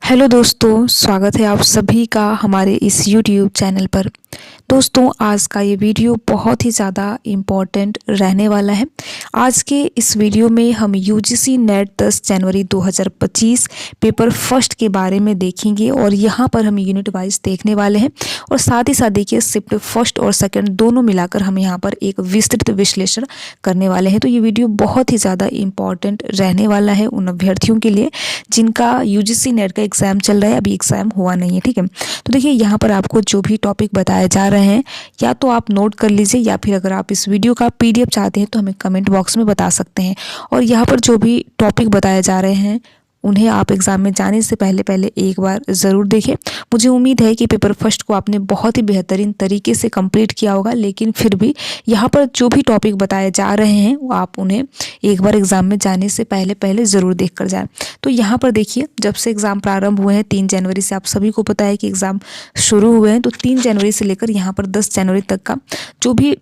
Hello दोस्तों, स्वागत है आप सभी का हमारे इस यूट्यूब चैनल पर। दोस्तों, आज का ये वीडियो बहुत ही ज़्यादा इम्पॉर्टेंट रहने वाला है। आज के इस वीडियो में हम यूजीसी नेट 10 जनवरी 2025 पेपर फर्स्ट के बारे में देखेंगे और यहाँ पर हम यूनिट वाइज देखने वाले हैं और साथ ही साथ देखिए शिफ्ट फर्स्ट और सेकंड दोनों मिलाकर हम यहाँ पर एक विस्तृत विश्लेषण करने वाले हैं। तो ये वीडियो बहुत ही ज़्यादा इम्पॉर्टेंट रहने वाला है उन अभ्यर्थियों के लिए जिनका यूजीसी नेट का एग्ज़ाम चल रहा है, अभी एग्ज़ाम हुआ नहीं है। ठीक है, तो देखिए यहाँ पर आपको जो भी टॉपिक बताए जा रहे हैं या तो आप नोट कर लीजिए या फिर अगर आप इस वीडियो का पीडीएफ चाहते हैं तो हमें कमेंट बॉक्स में बता सकते हैं। और यहाँ पर जो भी टॉपिक बताए जा रहे हैं उन्हें आप एग्ज़ाम में जाने से पहले एक बार ज़रूर देखें। मुझे उम्मीद है कि पेपर फर्स्ट को आपने बहुत ही बेहतरीन तरीके से कंप्लीट किया होगा, लेकिन फिर भी यहाँ पर जो भी टॉपिक बताए जा रहे हैं वो आप उन्हें एक बार एग्ज़ाम में जाने से पहले ज़रूर देख कर जाएँ। तो यहाँ पर देखिए, जब से एग्ज़ाम प्रारंभ हुए हैं 3 जनवरी से, आप सभी को पता है कि एग्ज़ाम शुरू हुए हैं, तो 3 जनवरी से लेकर यहाँ पर 10 जनवरी तक का जो भी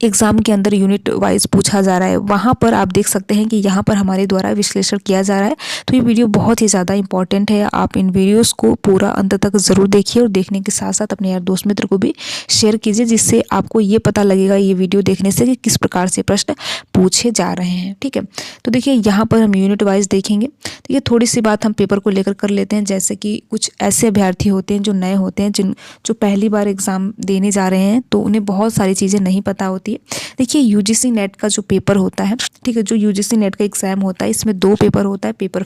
एग्ज़ाम के अंदर यूनिट वाइज पूछा जा रहा है वहाँ पर आप देख सकते हैं कि यहाँ पर हमारे द्वारा विश्लेषण किया जा रहा है। तो ये वीडियो बहुत ही ज़्यादा इंपॉर्टेंट है, आप इन वीडियोस को पूरा अंत तक ज़रूर देखिए और देखने के साथ साथ अपने यार दोस्त मित्र को भी शेयर कीजिए, जिससे आपको ये पता लगेगा ये वीडियो देखने से कि किस प्रकार से प्रश्न पूछे जा रहे हैं। ठीक है, तो देखिए यहाँ पर हम यूनिट वाइज देखेंगे। तो ये थोड़ी सी बात हम पेपर को लेकर कर लेते हैं, जैसे कि कुछ ऐसे अभ्यर्थी होते हैं जो नए होते हैं, जो पहली बार एग्ज़ाम देने जा रहे हैं, तो उन्हें बहुत सारी चीज़ें नहीं पता होती है। देखिए यूजीसी नेट का जो पेपर होता है, ठीक है, जो यूजीसी नेट का एग्ज़ाम होता है इसमें 2 पेपर होता है। पेपर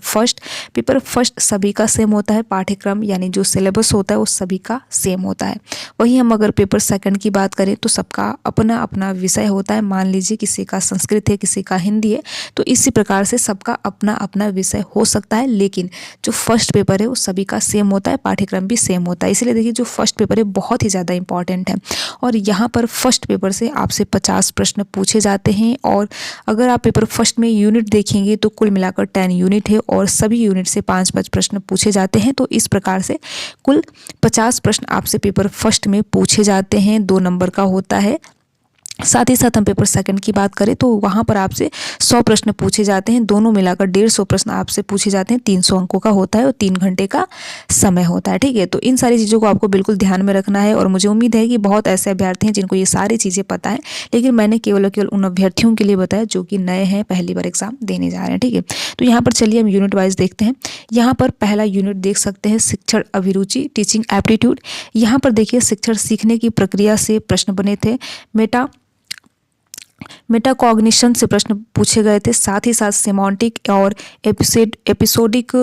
फर्स्ट सभी का सेम होता है, पाठ्यक्रम यानी जो सिलेबस होता है वो सभी का सेम होता है। वहीं हम अगर पेपर सेकंड की बात करें तो सबका अपना अपना विषय होता है। मान लीजिए किसी का संस्कृत है, किसी का हिंदी है, तो इसी प्रकार से सबका अपना अपना विषय हो सकता है, लेकिन जो फर्स्ट पेपर है वो सभी का सेम होता है, पाठ्यक्रम भी सेम होता है। इसलिए देखिए जो फर्स्ट पेपर है बहुत ही ज़्यादा इंपॉर्टेंट है और यहाँ पर फर्स्ट पेपर से आपसे 50 प्रश्न पूछे जाते हैं। और अगर आप पेपर फर्स्ट में यूनिट देखेंगे तो कुल मिलाकर 10 यूनिट है और सभी यूनिट से 5-5 प्रश्न पूछे जाते हैं। तो इस प्रकार से कुल 50 प्रश्न आपसे पेपर फर्स्ट में पूछे जाते हैं, 2 नंबर का होता है। साथ ही साथ हम पेपर सेकंड की बात करें तो वहाँ पर आपसे 100 प्रश्न पूछे जाते हैं, दोनों मिलाकर 150 प्रश्न आपसे पूछे जाते हैं। 300 अंकों का होता है और 3 घंटे का समय होता है। ठीक है, तो इन सारी चीज़ों को आपको बिल्कुल ध्यान में रखना है और मुझे उम्मीद है कि बहुत ऐसे अभ्यर्थी हैं जिनको ये सारी चीज़ें पता है, लेकिन मैंने केवल उन अभ्यर्थियों के लिए बताया जो कि नए हैं, पहली बार एग्जाम देने जा रहे हैं। ठीक है, तो यहाँ पर चलिए हम यूनिट वाइज देखते हैं। यहाँ पर पहला यूनिट देख सकते हैं, शिक्षण अभिरुचि, टीचिंग एप्टीट्यूड। यहाँ पर देखिए शिक्षण सीखने की प्रक्रिया से प्रश्न बने थे, मेटाकॉग्निशन से प्रश्न पूछे गए थे, साथ ही साथ सेमांटिक और एपिसोडिक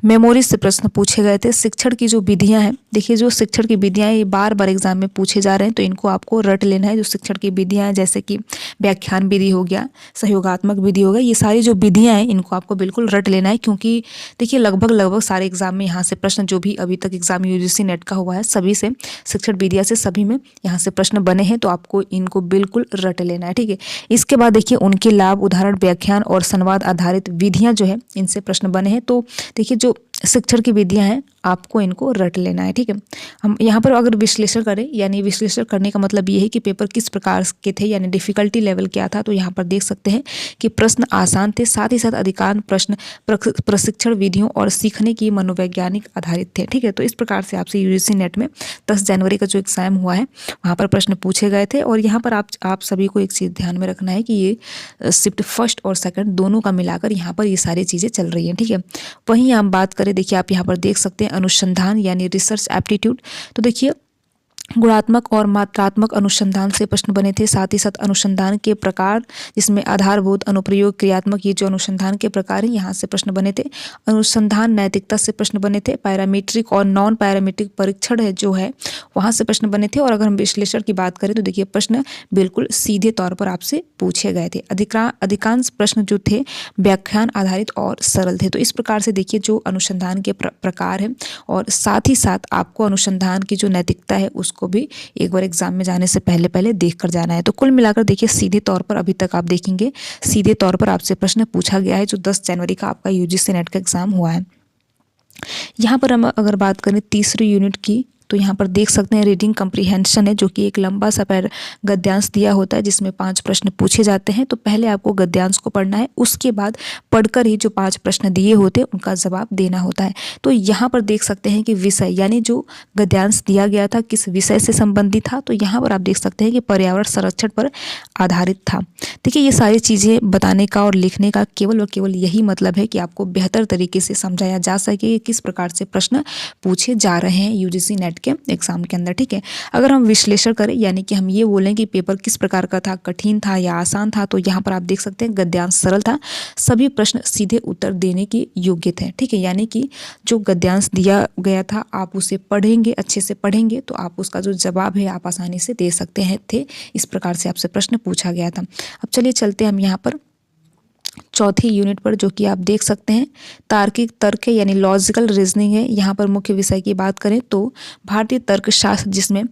मेमोरी से प्रश्न पूछे गए थे। शिक्षण की जो विधियां हैं, देखिए जो शिक्षण की विधियां हैं ये बार बार एग्जाम में पूछे जा रहे हैं, तो इनको आपको रट लेना है। जो शिक्षण की विधियां हैं जैसे कि व्याख्यान विधि हो गया, सहयोगात्मक विधि हो गया, ये सारी जो विधियां हैं इनको आपको बिल्कुल रट लेना है, क्योंकि देखिए लगभग सारे एग्जाम में यहाँ से प्रश्न जो भी अभी तक एग्जाम यूजीसी नेट का हुआ है सभी से, शिक्षण विधियां से सभी में यहाँ से प्रश्न बने हैं, तो आपको इनको बिल्कुल रट लेना है। ठीक है, इसके बाद देखिए उनके लाभ, उदाहरण, व्याख्यान और संवाद आधारित विधियां जो है इनसे प्रश्न बने हैं। तो देखिए जो शिक्षण की विधियां हैं आपको इनको रट लेना है। ठीक है, हम यहाँ पर अगर विश्लेषण करें, यानी विश्लेषण करने का मतलब ये है कि पेपर किस प्रकार के थे, यानी डिफिकल्टी लेवल क्या था, तो यहाँ पर देख सकते हैं कि प्रश्न आसान थे, साथ ही साथ अधिकांश प्रश्न प्रशिक्षण विधियों और सीखने की मनोवैज्ञानिक आधारित थे। ठीक है, तो इस प्रकार से आपसे यूजीसी नेट में 10 जनवरी का जो एग्जाम हुआ है वहाँ पर प्रश्न पूछे गए थे। और यहाँ पर आप सभी को एक चीज़ ध्यान में रखना है कि ये शिफ्ट फर्स्ट और सेकंड दोनों का मिलाकर यहाँ पर ये सारी चीज़ें चल रही हैं। ठीक है, वहीं हम बात करें, देखिए आप यहाँ पर देख सकते हैं अनुसंधान यानी रिसर्च एप्टीट्यूड। तो देखिए गुणात्मक और मात्रात्मक अनुसंधान से प्रश्न बने थे, साथ ही साथ अनुसंधान के प्रकार जिसमें आधारभूत, अनुप्रयोग, क्रियात्मक, ये जो अनुसंधान के प्रकार हैं यहाँ से प्रश्न बने थे। अनुसंधान नैतिकता से प्रश्न बने थे। पैरामीट्रिक और नॉन पैरामीट्रिक परीक्षण है जो है वहाँ से प्रश्न बने थे। और अगर हम विश्लेषण की बात करें तो देखिए प्रश्न बिल्कुल सीधे तौर पर आपसे पूछे गए थे। अधिकांश प्रश्न जो थे व्याख्यान आधारित और सरल थे। तो इस प्रकार से देखिए जो अनुसंधान के प्रकार है और साथ ही साथ आपको अनुसंधान की जो नैतिकता है उसको भी एक बार एग्जाम में जाने से पहले देख कर जाना है। तो कुल मिलाकर देखिए सीधे तौर पर अभी तक आप देखेंगे सीधे तौर पर आपसे प्रश्न पूछा गया है जो 10 जनवरी का आपका यूजीसी नेट का एग्जाम हुआ है। यहाँ पर हम अगर बात करें तीसरी यूनिट की, तो यहाँ पर देख सकते हैं रीडिंग कम्प्रीहेंशन है, जो कि एक लंबा सा गद्यांश दिया होता है जिसमें 5 प्रश्न पूछे जाते हैं। तो पहले आपको गद्यांश को पढ़ना है, उसके बाद पढ़कर ही जो 5 प्रश्न दिए होते हैं उनका जवाब देना होता है। तो यहाँ पर देख सकते हैं कि विषय यानी जो गद्यांश दिया गया था किस विषय से संबंधित था, तो यहाँ पर आप देख सकते हैं कि पर्यावरण संरक्षण पर आधारित था। देखिए ये सारी चीज़ें बताने का और लिखने का केवल और केवल यही मतलब है कि आपको बेहतर तरीके से समझाया जा सके कि किस प्रकार से प्रश्न पूछे जा रहे हैं यूजीसी नेट के एग्जाम के अंदर। ठीक है, अगर हम विश्लेषण करें यानी कि हम ये बोलें कि पेपर किस प्रकार का था, कठिन था या आसान था, तो यहाँ पर आप देख सकते हैं गद्यांश सरल था, सभी प्रश्न सीधे उत्तर देने के योग्य थे। ठीक है, यानी कि जो गद्यांश दिया गया था आप उसे पढ़ेंगे, अच्छे से पढ़ेंगे तो आप उसका जो जवाब है आप आसानी से दे सकते हैं थे। इस प्रकार से आपसे प्रश्न पूछा गया था। अब चलिए चलते हैं हम यहाँ पर चौथी यूनिट पर, जो कि आप देख सकते हैं तार्किक तर्क है यानी लॉजिकल रीजनिंग है। यहाँ पर मुख्य विषय की बात करें तो भारतीय तर्कशास्त्र, जिसमें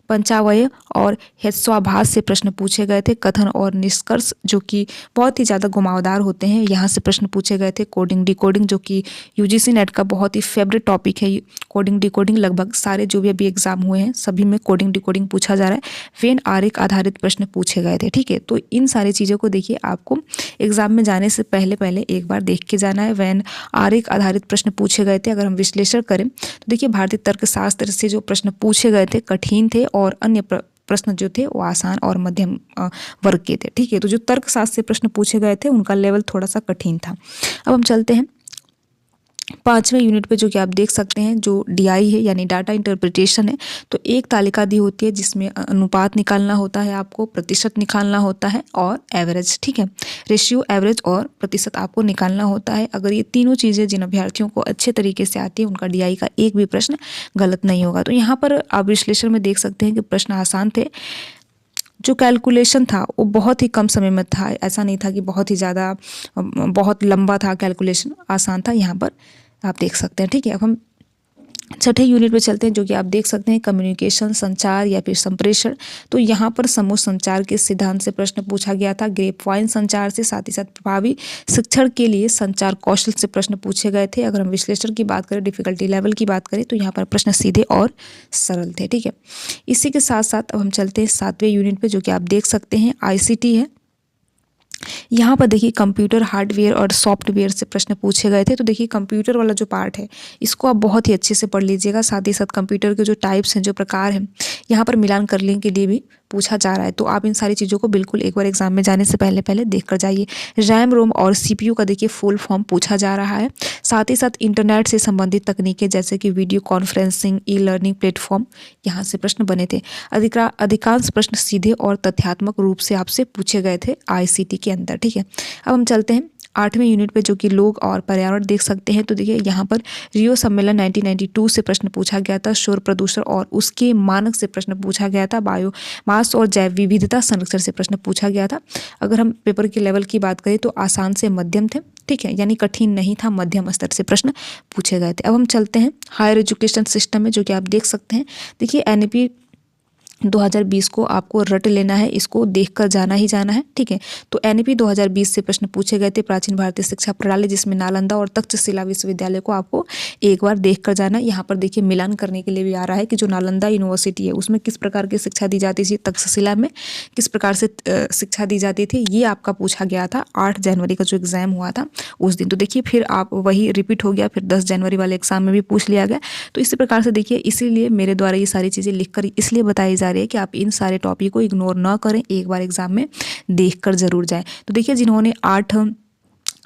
पंचावय और हेत्वाभास से प्रश्न पूछे गए थे। कथन और निष्कर्ष जो कि बहुत ही ज़्यादा घुमावदार होते हैं, यहाँ से प्रश्न पूछे गए थे। कोडिंग डिकोडिंग जो कि यूजीसी नेट का बहुत ही फेवरेट टॉपिक है। कोडिंग डिकोडिंग लगभग सारे जो भी अभी एग्जाम हुए हैं सभी में कोडिंग डिकोडिंग पूछा जा रहा है। वेन आरेख आधारित प्रश्न पूछे गए थे। ठीक है, तो इन सारी चीज़ों को देखिए आपको एग्जाम में जाने से पहले एक बार देख के जाना है। वेन आरेख आधारित प्रश्न पूछे गए थे। अगर हम विश्लेषण करें तो देखिए भारतीय तर्कशास्त्र से जो प्रश्न पूछे गए थे कठिन थे और अन्य प्रश्न जो थे वो आसान और मध्यम वर्ग के थे। ठीक है, तो जो तर्कशास्त्र से प्रश्न पूछे गए थे उनका लेवल थोड़ा सा कठिन था। अब हम चलते हैं 5वें यूनिट पे, जो कि आप देख सकते हैं जो डीआई है यानी डाटा इंटरप्रिटेशन है। तो एक तालिका दी होती है जिसमें अनुपात निकालना होता है, आपको प्रतिशत निकालना होता है और एवरेज। ठीक है, रेशियो, एवरेज और प्रतिशत आपको निकालना होता है। अगर ये तीनों चीज़ें जिन अभ्यर्थियों को अच्छे तरीके से आती है उनका डीआई का एक भी प्रश्न गलत नहीं होगा। तो यहाँ पर आप विश्लेषण में देख सकते हैं कि प्रश्न आसान थे। जो कैलकुलेशन था वो बहुत ही कम समय में था, ऐसा नहीं था कि बहुत ही ज़्यादा बहुत लंबा था कैलकुलेशन, आसान था यहाँ पर आप देख सकते हैं। ठीक है, अब हम छठे यूनिट पे चलते हैं, जो कि आप देख सकते हैं कम्युनिकेशन, संचार या फिर संप्रेषण। तो यहाँ पर समूह संचार के सिद्धांत से प्रश्न पूछा गया था। ग्रेपवाइन संचार से, साथ ही साथ प्रभावी शिक्षण के लिए संचार कौशल से प्रश्न पूछे गए थे। अगर हम विश्लेषण की बात करें, डिफिकल्टी लेवल की बात करें, तो यहाँ पर प्रश्न सीधे और सरल थे। ठीक है, इसी के साथ साथ अब हम चलते हैं 7वें यूनिट पे, जो कि आप देख सकते हैं आईसीटी है। यहाँ पर देखिए कंप्यूटर हार्डवेयर और सॉफ्टवेयर से प्रश्न पूछे गए थे। तो देखिए कंप्यूटर वाला जो पार्ट है इसको आप बहुत ही अच्छे से पढ़ लीजिएगा। साथ ही साथ कंप्यूटर के जो टाइप्स हैं, जो प्रकार हैं, यहाँ पर मिलान करने के लिए भी पूछा जा रहा है। तो आप इन सारी चीज़ों को बिल्कुल एक बार एग्जाम में जाने से पहले देख कर जाइए। रैम, रोम और सीपीयू का देखिए फुल फॉर्म पूछा जा रहा है। साथ ही साथ इंटरनेट से संबंधित तकनीकें जैसे कि video conferencing, e learning platform, यहाँ से प्रश्न बने थे। अधिकांश प्रश्न सीधे और तथ्यात्मक रूप से आपसे पूछे गए थे आईसीटी के अंदर। ठीक है, अब हम चलते हैं 8वें यूनिट पे, जो कि लोग और पर्यावरण देख सकते हैं। तो देखिए यहाँ पर रियो सम्मेलन 1992 से प्रश्न पूछा गया था। शोर प्रदूषण और उसके मानक से प्रश्न पूछा गया था। बायोमास और जैव विविधता संरक्षण से प्रश्न पूछा गया था। अगर हम पेपर के लेवल की बात करें तो आसान से मध्यम थे। ठीक है, यानी कठिन नहीं था, मध्यम स्तर से प्रश्न पूछे गए थे। अब हम चलते हैं हायर एजुकेशन सिस्टम में, जो कि आप देख सकते हैं। देखिए एनईपी 2020 को आपको रट लेना है, इसको देखकर जाना ही जाना है। ठीक है, तो एनईपी 2020 से प्रश्न पूछे गए थे। प्राचीन भारतीय शिक्षा प्रणाली, जिसमें नालंदा और तक्षशिला विश्वविद्यालय को आपको एक बार देखकर जाना है। यहाँ पर देखिए मिलान करने के लिए भी आ रहा है कि जो नालंदा यूनिवर्सिटी है उसमें किस प्रकार की शिक्षा दी जाती थी, तक्षशिला में किस प्रकार से शिक्षा दी जाती थी, ये आपका पूछा गया था 8 जनवरी का जो एग्जाम हुआ था उस दिन। तो देखिए फिर आप वही रिपीट हो गया, फिर 10 जनवरी वाले एग्जाम में भी पूछ लिया गया। तो इसी प्रकार से देखिए, इसीलिए मेरे द्वारा ये सारी चीज़ें लिखकर इसलिए बताई जा रही है कि आप इन सारे टॉपिक को इग्नोर ना करें, एक बार एग्जाम में देखकर जरूर जाएं। तो देखिए जिन्होंने 8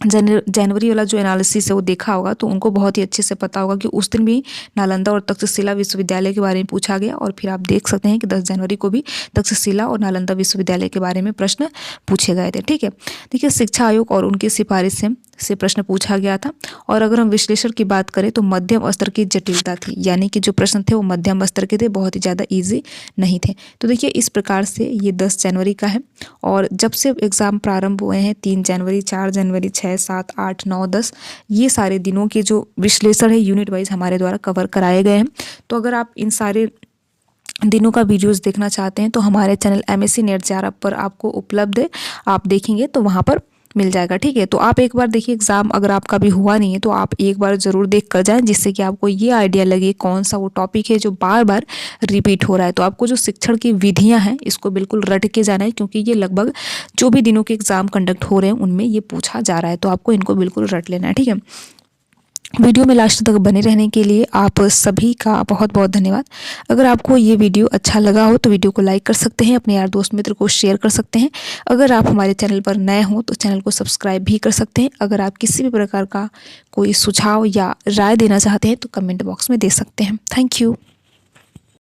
जनवरी वाला जो एनालिसिस है वो देखा होगा तो उनको बहुत ही अच्छे से पता होगा कि उस दिन भी नालंदा और तक्षशिला विश्वविद्यालय के बारे में पूछा गया। और फिर आप देख सकते हैं कि 10 जनवरी को भी तक्षशिला और नालंदा विश्वविद्यालय के बारे में प्रश्न पूछे गए थे। ठीक है, देखिए शिक्षा आयोग और उनकी सिफारिश से प्रश्न पूछा गया था। और अगर हम विश्लेषण की बात करें तो मध्यम स्तर की जटिलता थी, यानी कि जो प्रश्न थे वो मध्यम स्तर के थे, बहुत ही ज़्यादा ईजी नहीं थे। तो देखिए इस प्रकार से ये 10 जनवरी का है। और जब से एग्ज़ाम प्रारंभ हुए हैं 3 जनवरी, 4 जनवरी, 6, 7, 8, 9, 10 ये सारे दिनों के जो विश्लेषण है यूनिट वाइज हमारे द्वारा कवर कराए गए हैं। तो अगर आप इन सारे दिनों का वीडियोस देखना चाहते हैं तो हमारे चैनल MSc नेट JRF पर आपको उपलब्ध है, आप देखेंगे तो वहाँ पर मिल जाएगा। ठीक है, तो आप एक बार देखिए एग्ज़ाम अगर आपका भी हुआ नहीं है तो आप एक बार ज़रूर देख कर जाएँ, जिससे कि आपको ये आइडिया लगे कौन सा वो टॉपिक है जो बार बार रिपीट हो रहा है। तो आपको जो शिक्षण की विधियाँ हैं इसको बिल्कुल रट के जाना है, क्योंकि ये लगभग जो भी दिनों के एग्ज़ाम कंडक्ट हो रहे हैं उनमें ये पूछा जा रहा है, तो आपको इनको बिल्कुल रट लेना है। ठीक है, वीडियो में लास्ट तक बने रहने के लिए आप सभी का बहुत बहुत धन्यवाद। अगर आपको ये वीडियो अच्छा लगा हो तो वीडियो को लाइक कर सकते हैं, अपने यार दोस्त मित्र को शेयर कर सकते हैं। अगर आप हमारे चैनल पर नए हों तो चैनल को सब्सक्राइब भी कर सकते हैं। अगर आप किसी भी प्रकार का कोई सुझाव या राय देना चाहते हैं तो कमेंट बॉक्स में दे सकते हैं। Thank you.